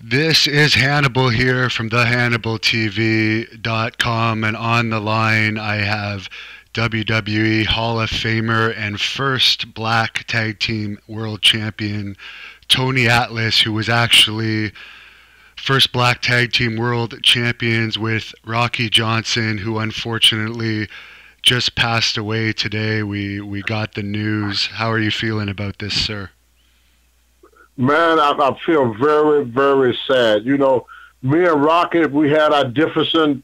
This is Hannibal here from thehannibaltv.com, and on the line I have WWE Hall of Famer and first black tag team world champion Tony Atlas, who was actually first black tag team world champions with Rocky Johnson, who unfortunately just passed away today. We got the news. How are you feeling about this, sir? Man, I feel very, very sad. You know, me and Rocket, we had our differences in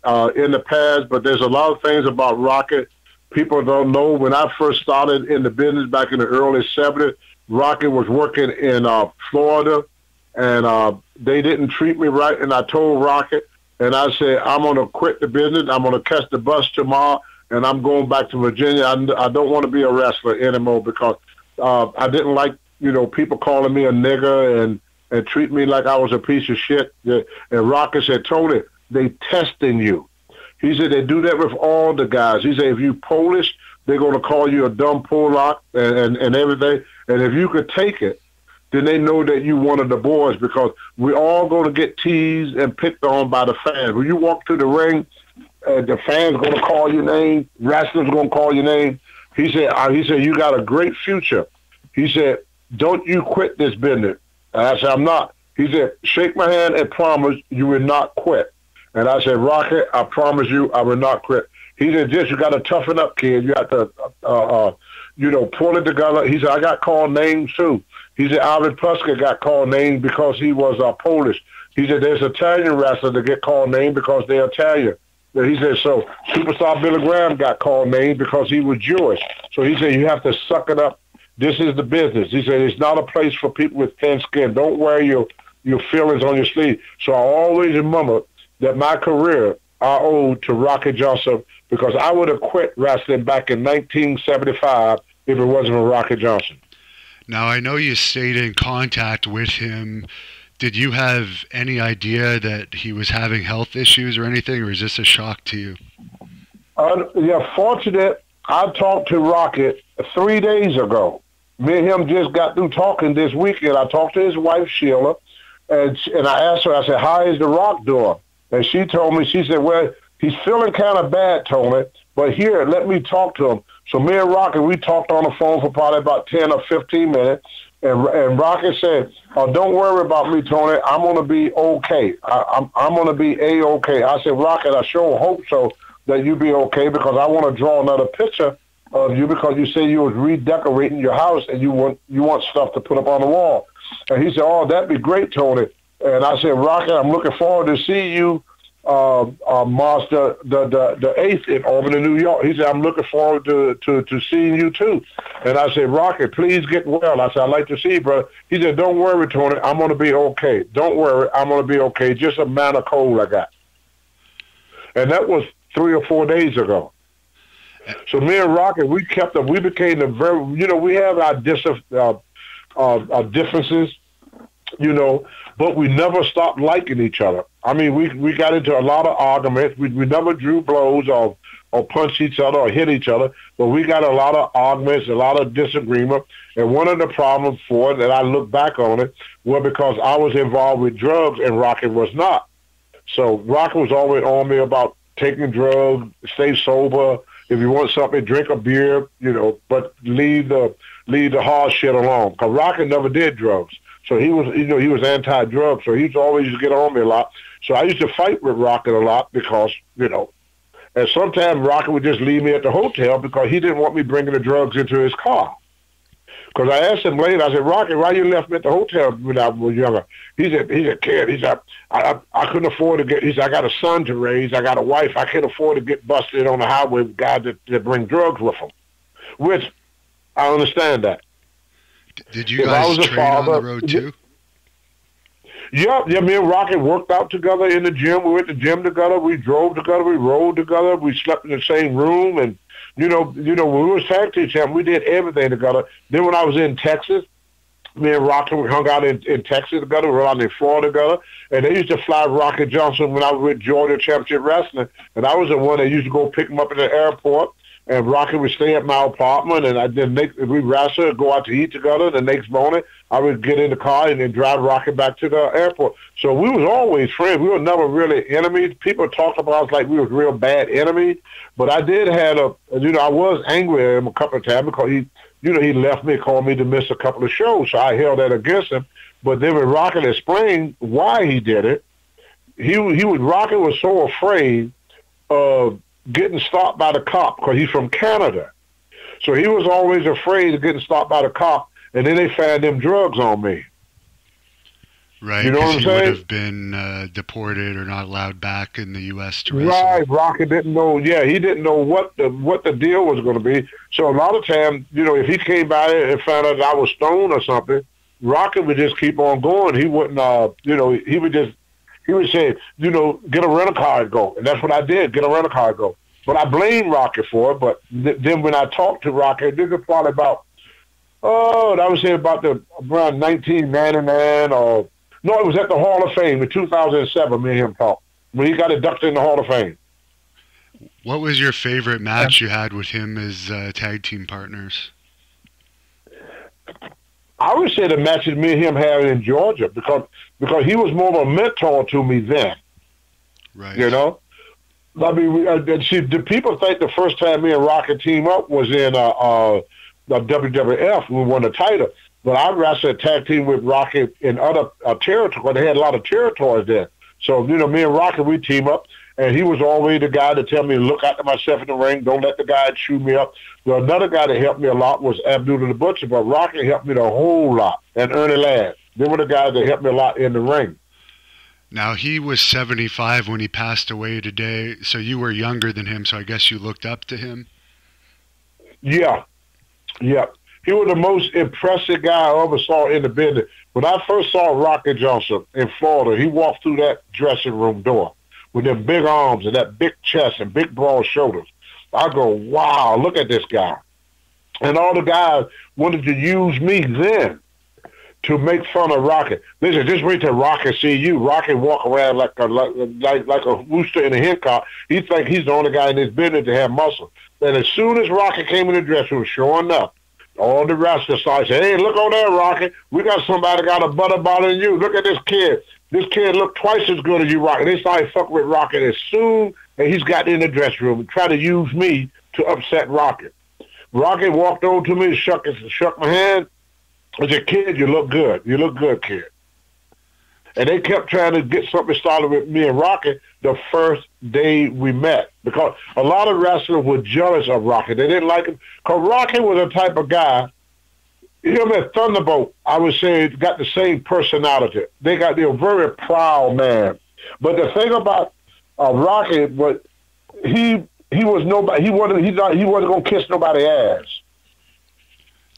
the past, but there's a lot of things about Rocket people don't know. When I first started in the business back in the early 70s, Rocket was working in Florida, and they didn't treat me right, and I told Rocket, and I said, I'm going to quit the business. I'm going to catch the bus tomorrow, and I'm going back to Virginia. I don't want to be a wrestler anymore because I didn't like people calling me a nigger and treat me like I was a piece of shit. And Rocket said, Tony, they testing you. He said they do that with all the guys. He said if you Polish, they're going to call you a dumb Polak and everything. And if you could take it, then they know that you one of the boys because we're all going to get teased and picked on by the fans. When you walk to the ring, the fans going to call your name. Wrestlers going to call your name. He said, you got a great future. He said, don't you quit this business. And I said, I'm not. He said, shake my hand and promise you will not quit. And I said, Rocket, I promise you I will not quit. He said, just you got to toughen up, kid. You got to, pull it together. He said, I got called names too. He said, Alvin Puska got called names because he was Polish. He said, there's Italian wrestlers that get called names because they're Italian. He said, so Superstar Billy Graham got called names because he was Jewish. So he said, you have to suck it up. This is the business. He said, it's not a place for people with thin skin. Don't wear your feelings on your sleeve. So I always remember that my career I owed to Rocky Johnson because I would have quit wrestling back in 1975 if it wasn't for Rocky Johnson. Now, I know you stayed in contact with him. Did you have any idea that he was having health issues or anything, or is this a shock to you? Fortunate. I talked to Rocket 3 days ago. Me and him just got through talking this weekend. I talked to his wife, Sheila, and I asked her, I said, how is the Rock doing? And she told me, she said, well, he's feeling kind of bad, Tony, but here, let me talk to him. So me and Rocket, we talked on the phone for probably about 10 or 15 minutes, and Rocket said, don't worry about me, Tony. I'm going to be okay. I'm going to be A-okay. I said, Rocket, I sure hope so that you be okay because I want to draw another picture of you because you say you was redecorating your house and you want stuff to put up on the wall. And he said, oh, that'd be great, Tony. And I said, Rocket, I'm looking forward to see you March the 8th in Albany, New York. He said, I'm looking forward to seeing you too. And I said, Rocket, please get well. I said, I'd like to see you, brother. He said, don't worry, Tony. I'm going to be okay. Don't worry. I'm going to be okay. Just a man of cold I got. And that was 3 or 4 days ago. So me and Rocket, we kept up. We became the very, we have our differences, but we never stopped liking each other. I mean, we got into a lot of arguments. We never drew blows or punched each other or hit each other, but we got a lot of arguments, a lot of disagreement. And one of the problems for it, that I look back on it, was because I was involved with drugs and Rocket was not. So Rocket was always on me about taking drugs, stay sober. If you want something, drink a beer, but leave the hard shit alone. Because Rocket never did drugs. So he was anti-drug. So he used to always get on me a lot. So I used to fight with Rocket a lot because, and sometimes Rocket would just leave me at the hotel because he didn't want me bringing the drugs into his car. Because I asked him later, I said, Rocket, why you left me at the hotel when I was younger? He said, kid, he said, I couldn't afford to get, he said, I got a son to raise, I got a wife, I can't afford to get busted on the highway with guys that bring drugs with them. Which, I understand that. Did you guys train on the road too? Yeah, me and Rocket worked out together in the gym. We went to the gym together, we drove together, we rode together, we slept in the same room, and when we were tag team champions, we did everything together. Then when I was in Texas, me and Rocket hung out in Texas together, we were out in Florida together, and they used to fly Rocket Johnson when I was with Georgia Championship Wrestling, and I was the one that used to go pick him up in the airport, and Rocky would stay at my apartment, and we wrestle, go out to eat together. The next morning, I would get in the car and then drive Rocky back to the airport. So we was always friends. We were never really enemies. People talked about us like we was real bad enemies, but I did have I was angry at him a couple of times because he left me, called me to miss a couple of shows, so I held that against him. But then when Rocky explained why he did it, Rocky was so afraid of getting stopped by the cop because he's from Canada. So he was always afraid of getting stopped by the cop, and then they found them drugs on me. Right, you know what I'm he would saying? have been deported or not allowed back in the U.S. to wrestle. Right, Rocky didn't know. Yeah, he didn't know what the deal was going to be. So a lot of times, if he came by and found out that I was stoned or something, Rocky would just keep on going. He wouldn't, he would say, get a rental car and go. And that's what I did, get a rental car and go. But I blame Rocky for it. But then when I talked to Rocky, this is probably about, I would say about around 1999 or, no, it was at the Hall of Fame in 2007, me and him talked, when he got inducted in the Hall of Fame. What was your favorite match you had with him as tag team partners? I would say the matches me and him had in Georgia because he was more of a mentor to me then. Right. I mean, see, the people think the first time me and Rocky teamed up was in the WWF. We won the title. But I wrestled a tag team with Rocky in other territories. They had a lot of territories there. So, me and Rocky, we team up. And he was always the guy to tell me to look after myself in the ring. Don't let the guy chew me up. Well, another guy that helped me a lot was Abdullah the Butcher, but Rocky helped me the whole lot. And Ernie Ladd. They were the guys that helped me a lot in the ring. Now, he was 75 when he passed away today, so you were younger than him, so I guess you looked up to him? Yeah. Yeah. He was the most impressive guy I ever saw in the business. When I first saw Rocky Johnson in Florida, he walked through that dressing room door with them big arms and that big chest and big broad shoulders. I go, wow, look at this guy. And all the guys wanted to use me then to make fun of Rocky. They said, just wait till Rocky see you. Rocky walk around like a rooster in a hen coop. He think he's the only guy in this business to have muscle. And as soon as Rocky came in the dressing room, sure enough, all the wrestlers started saying, hey, look over there, Rocky. We got somebody got a butter bottle than you. Look at this kid. This kid looked twice as good as you, Rocky. They started fucking with Rocky as soon as he's got in the dressing room and tried to use me to upset Rocky. Rocky walked over to me and shook my hand. I said, kid, you look good. You look good, kid. And they kept trying to get something started with me and Rocky the first day we met. Because a lot of wrestlers were jealous of Rocky. They didn't like him. Because Rocky was the type of guy, him and Thunderbolt, I would say, got the same personality. They're a very proud man. But the thing about Rocky was he was nobody. He wasn't gonna kiss nobody's ass.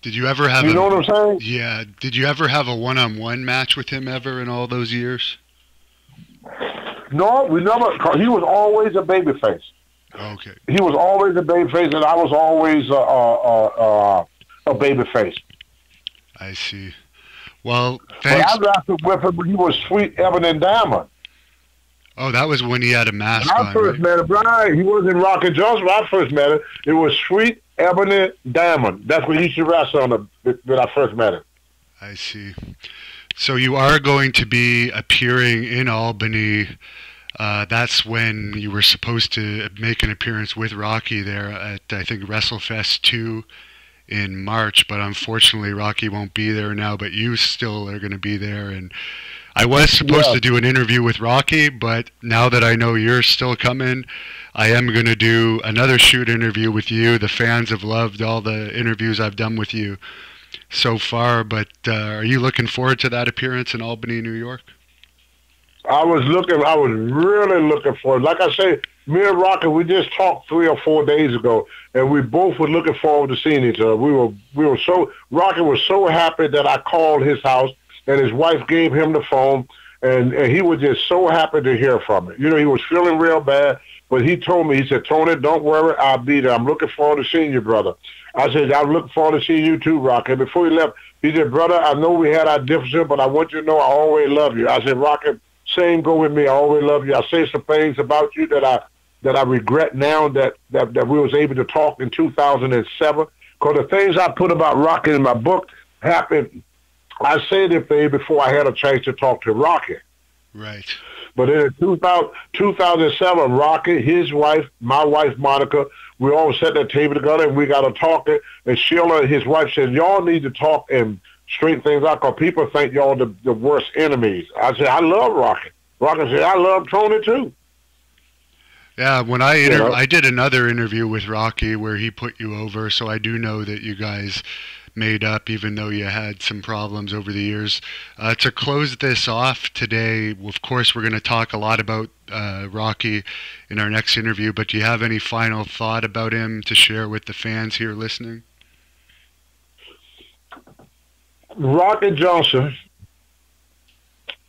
Did you ever have? You know what I'm saying? Yeah. Did you ever have a one-on-one match with him ever in all those years? No, we never. He was always a babyface. Okay. He was always a babyface, and I was always a babyface. I see. Well, thanks. But I wrestled with him when he was Sweet Ebony Diamond. Oh, that was when he had a mask on. I first met him, right? He wasn't Rocky Johnson. When I first met him, it was Sweet Ebony Diamond. That's what he used to wrestle on when I first met him. I see. So you are going to be appearing in Albany. That's when you were supposed to make an appearance with Rocky there at, I think, WrestleFest 2 in March. But unfortunately, Rocky won't be there now, but you still are going to be there. And I was supposed to do an interview with Rocky, but now that I know you're still coming, I am going to do another shoot interview with you. The fans have loved all the interviews I've done with you so far, but are you looking forward to that appearance in Albany, New York? I was really looking forward. Like I say, me and Rocky, we just talked 3 or 4 days ago, and we both were looking forward to seeing each other. Rocky was so happy that I called his house, and his wife gave him the phone, and he was just so happy to hear from me. You know, he was feeling real bad, but he told me, he said, Tony, don't worry, I'll be there. I'm looking forward to seeing you, brother. I said, I'm looking forward to seeing you too, Rocky. Before he left, he said, brother, I know we had our differences, but I want you to know I always love you. I said, Rocky, same go with me. I always love you. I say some things about you that that I regret now that we was able to talk in 2007. Because the things I put about Rocky in my book happened, I said it before I had a chance to talk to Rocky. Right. But in 2007, Rocky, his wife, my wife, Monica, we all sat at the table together and we got to talking. And Sheila, his wife, said, y'all need to talk and straighten things out because people think y'all the worst enemies. I said, I love Rocky. Rocky said, I love Tony too. Yeah, when I did another interview with Rocky where he put you over, so I do know that you guys made up even though you had some problems over the years. To close this off today, of course, we're going to talk a lot about Rocky in our next interview, but do you have any final thought about him to share with the fans here listening? Rocky Johnson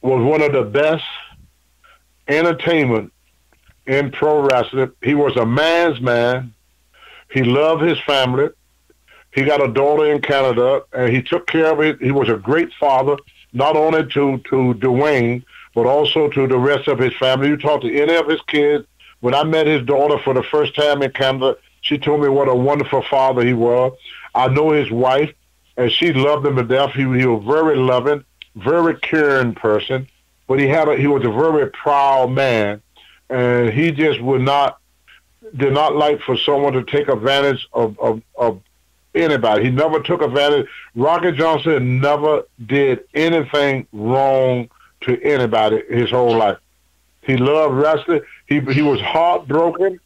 was one of the best entertainment in pro wrestling. He was a man's man. He loved his family. He got a daughter in Canada, and he took care of it. He was a great father, not only to Dwayne, but also to the rest of his family. You talk to any of his kids. When I met his daughter for the first time in Canada, she told me what a wonderful father he was. I know his wife, and she loved him to death. He was very loving, very caring person, but he was a very proud man, and he just did not like for someone to take advantage of anybody. He never took advantage. Rocky Johnson never did anything wrong to anybody his whole life. He loved wrestling. He was heartbroken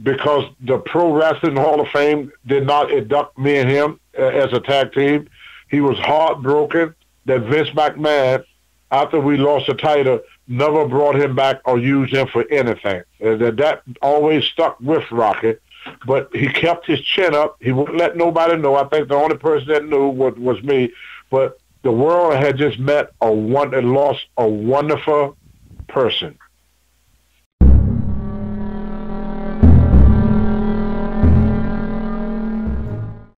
because the Pro Wrestling Hall of Fame did not induct me and him as a tag team. He was heartbroken that Vince McMahon, after we lost the title, never brought him back or used him for anything. That always stuck with Rocky. But he kept his chin up. He wouldn't let nobody know. I think the only person that knew was me. But the world had just lost a wonderful person.